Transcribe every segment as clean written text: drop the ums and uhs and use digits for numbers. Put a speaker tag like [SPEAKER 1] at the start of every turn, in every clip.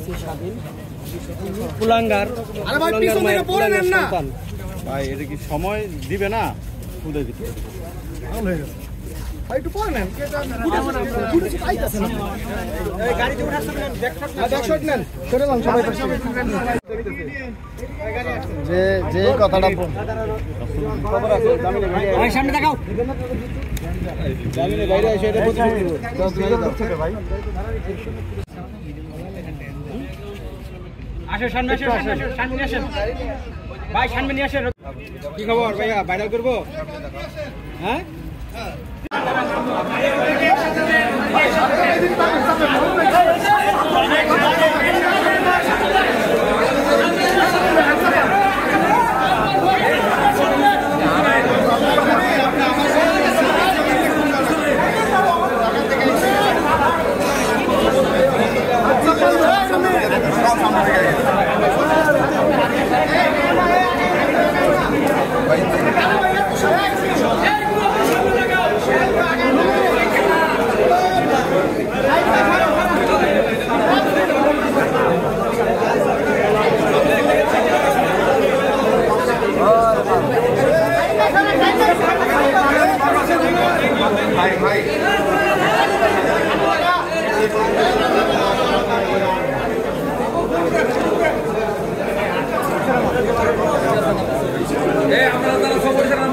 [SPEAKER 1] আছে স্বাধীন কুলাঙ্গার সন্তান।
[SPEAKER 2] ভাই এটা কি সময় দিবে না? খুলে দিতে
[SPEAKER 1] যে কথাটা সামনে দেখাও বাইরে এসে এটা ভাই আসো সামনে আসো সামনে আসেন ভাই সামনে নিয়ে আসেন। কি খবর ভাইয়া ভাইরাল করবো? হ্যাঁ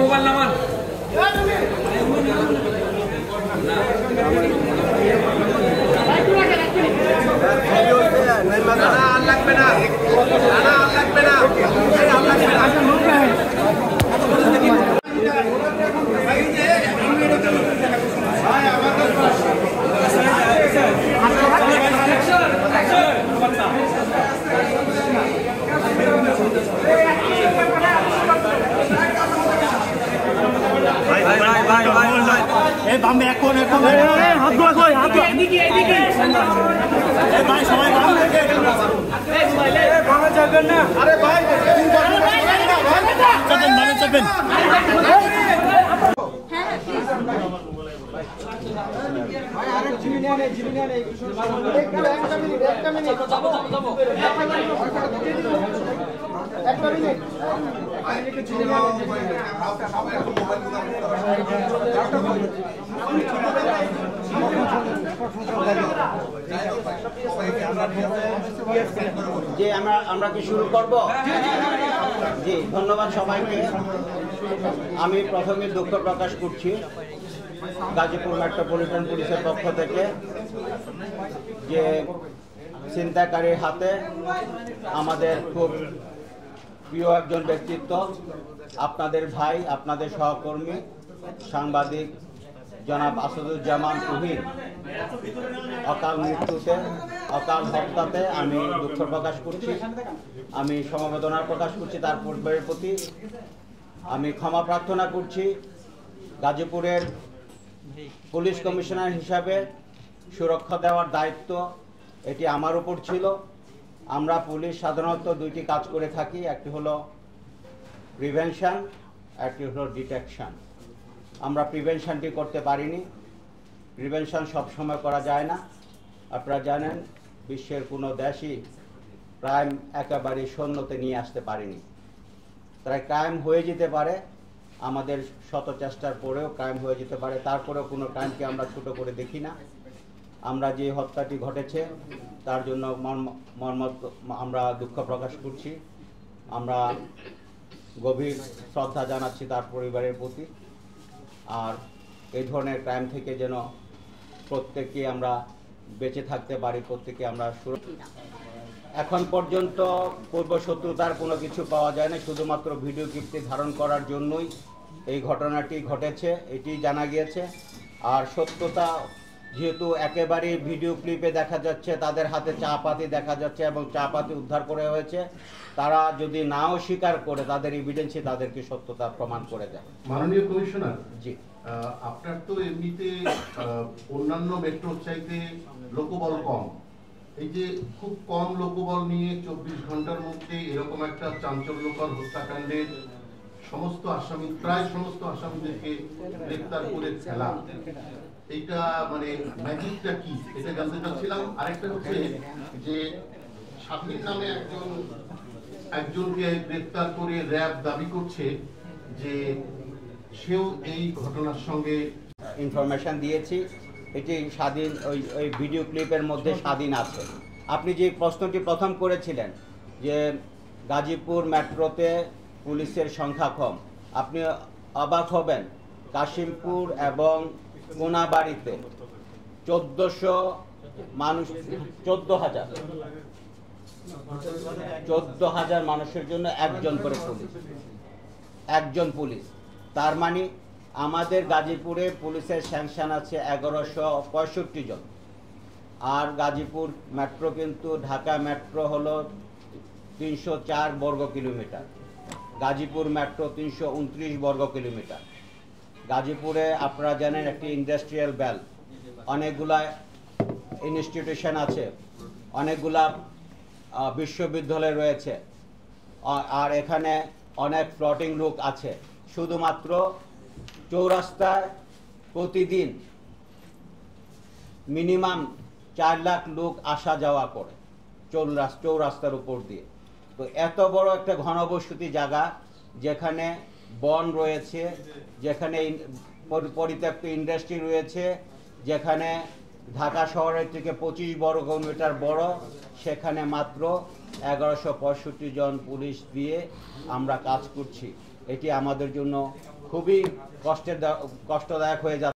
[SPEAKER 1] মোবাইল নামান লাগবে না লাগবে না বামে এখন হাত ধোয়া কই হাত ধোয়া এদিকে এদিকে এই ভাই সবাই বাম থেকে এই মোবাইলে বামে যাবেন না। আরে ভাই চলেন মানে চলেন ভাই আরে জিনিয়া নেই একটা মিনিট যাবো একটা মিনিট যে আমরা কি শুরু করব? জি ধন্যবাদ সবাইকে। আমি প্রথমে দুঃখ প্রকাশ করছি গাজীপুর মেট্রোপলিটন পুলিশের পক্ষ থেকে যে ছিনতাইকারীর হাতে আমাদের খুব প্রিয় একজন ব্যক্তিত্ব, আপনাদের ভাই, আপনাদের সহকর্মী সাংবাদিক জনাব আসাদুজ্জামান তুহিন অকাল মৃত্যুতে, অকাল হত্যাতে আমি দুঃখ প্রকাশ করছি। আমি সমবেদনা প্রকাশ করছি তার পরিবারের প্রতি। আমি ক্ষমা প্রার্থনা করছি। গাজীপুরের পুলিশ কমিশনার হিসাবে সুরক্ষা দেওয়ার দায়িত্ব এটি আমার উপর ছিল। আমরা পুলিশ সাধারণত দুইটি কাজ করে থাকি, একটি হলো প্রিভেনশন, একটি হলো ডিটেকশন। আমরা প্রিভেনশনটি করতে পারিনি। প্রিভেনশন সবসময় করা যায় না। আপনারা জানেন বিশ্বের কোনো দেশই ক্রাইম একেবারে শূন্যতে নিয়ে আসতে পারেনি। তাই ক্রাইম হয়ে যেতে পারে, আমাদের শত চেষ্টার পরেও ক্রাইম হয়ে যেতে পারে, তারপরেও কোনো ক্রাইমকে আমরা ছোট করে দেখি না। আমরা যে হত্যাটি ঘটেছে তার জন্য আমরা দুঃখ প্রকাশ করছি। আমরা গভীর শ্রদ্ধা জানাচ্ছি তার পরিবারের প্রতি। আর এই ধরনের ক্রাইম থেকে যেন প্রত্যেককে আমরা বেঁচে থাকতে পারি, প্রত্যেকে আমরা সুরক্ষিত। এখন পর্যন্ত পূর্ব শত্রুতার কোনো কিছু পাওয়া যায় না, শুধুমাত্র ভিডিও ক্লিপটি ধারণ করার জন্যই এই ঘটনাটি ঘটেছে এটি জানা গিয়েছে। আর সত্যতা যেহেতু একেবারে ভিডিও ক্লিপে দেখা যাচ্ছে তাদের হাতে চাপাতি দেখা যাচ্ছে এবং চাপাতি উদ্ধার করে হয়েছে, তারা যদি নাও স্বীকার করে তাদের এভিডেন্সই তাদেরকে সত্যতা প্রমাণ করে দেয়।
[SPEAKER 3] মাননীয় কমিশনার,
[SPEAKER 2] জি
[SPEAKER 3] আপনার তো এমনিতে অন্যান্য মেট্রোর চাইতে লোকবল কম, এই যে খুব কম লোকবল নিয়ে 24 ঘন্টার মধ্যে এরকম একটা চাঞ্চল্যকর হত্যাকাণ্ডের প্রায় সমস্ত আসামিদেরকে গ্রেফতার করে ফেলা, এটা মানে ম্যাজিকটা কি এটা জানতে চাচ্ছিলাম। আরেকটা হচ্ছে যে স্বাধীন নামে একজনকে গ্রেপ্তার করে র্যাব দাবি করছে যে সেও এই ঘটনার সঙ্গে
[SPEAKER 1] ইনফরমেশন দিয়েছি। এটি স্বাধীন ওই ভিডিও ক্লিপের মধ্যে স্বাধীন আছে। আপনি যে প্রশ্নটি প্রথম করেছিলেন যে গাজীপুর মেট্রোতে পুলিশের সংখ্যা কম, আপনি অবাক হবেন, কাশিমপুর এবং কোনাবাড়িতে 1400 মানুষ, 14,000 মানুষের জন্য একজন করে পুলিশ, একজন পুলিশ। তার মানে আমাদের গাজীপুরে পুলিশের স্যাংশন আছে 1165 জন। আর গাজীপুর মেট্রো কিন্তু ঢাকা মেট্রো হলো 304 বর্গ কিলোমিটার, গাজীপুর মেট্রো 329 বর্গ কিলোমিটার। গাজীপুরে আপনারা জানেন একটি ইন্ডাস্ট্রিয়াল বেল্ট, অনেকগুলা ইনস্টিটিউশন আছে, অনেকগুলা বিশ্ববিদ্যালয় রয়েছে, আর এখানে অনেক ফ্লোটিং রুট আছে। শুধুমাত্র চৌরাস্তায় প্রতিদিন মিনিমাম 4 লাখ লোক আসা যাওয়া করে চৌরাস্তার উপর দিয়ে। তো এত বড় একটা ঘনবসতি জায়গা, যেখানে বন রয়েছে, যেখানে পরিত্যক্ত ইন্ডাস্ট্রি রয়েছে, যেখানে ঢাকা শহরের থেকে 25 বর্গ কিলোমিটার বড়, সেখানে মাত্র 1165 জন পুলিশ দিয়ে আমরা কাজ করছি। এটি আমাদের জন্য খুবই কষ্টদায়ক হয়ে যাচ্ছে।